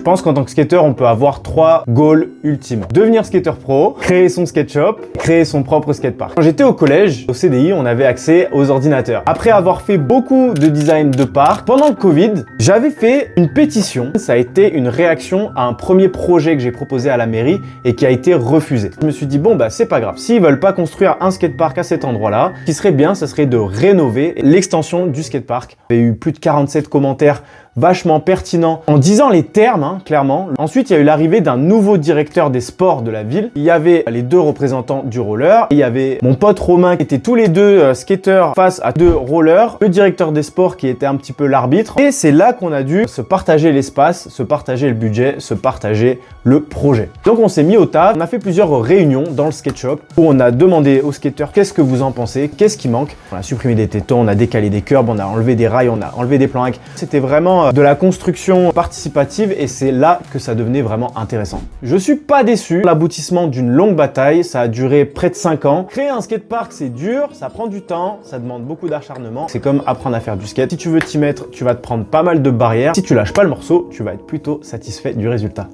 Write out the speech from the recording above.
Je pense qu'en tant que skater, on peut avoir 3 goals ultimes. Devenir skater pro, créer son skate shop, créer son propre skatepark. Quand j'étais au collège, au CDI, on avait accès aux ordinateurs. Après avoir fait beaucoup de design de parcs, pendant le Covid, j'avais fait une pétition. Ça a été une réaction à un premier projet que j'ai proposé à la mairie et qui a été refusé. Je me suis dit, bon, bah, c'est pas grave. S'ils veulent pas construire un skatepark à cet endroit-là, ce qui serait bien, ça serait de rénover l'extension du skatepark. Il y a eu plus de 47 commentaires vachement pertinent en disant les termes, hein, clairement. Ensuite, il y a eu l'arrivée d'un nouveau directeur des sports de la ville. Il y avait les 2 représentants du roller. Il y avait mon pote Romain qui étaient tous les 2 skateurs face à 2 rollers. Le directeur des sports qui était un petit peu l'arbitre. Et c'est là qu'on a dû se partager l'espace, se partager le budget, se partager le projet. Donc on s'est mis au taf. On a fait plusieurs réunions dans le skate shop où on a demandé aux skateurs qu'est-ce que vous en pensez, qu'est-ce qui manque. On a supprimé des tétons, on a décalé des curbs, on a enlevé des rails, on a enlevé des plans. C'était vraiment de la construction participative et c'est là que ça devenait vraiment intéressant. Je suis pas déçu. L'aboutissement d'une longue bataille, ça a duré près de 5 ans. Créer un skatepark, c'est dur, ça prend du temps, ça demande beaucoup d'acharnement. C'est comme apprendre à faire du skate. Si tu veux t'y mettre, tu vas te prendre pas mal de barrières. Si tu lâches pas le morceau, tu vas être plutôt satisfait du résultat.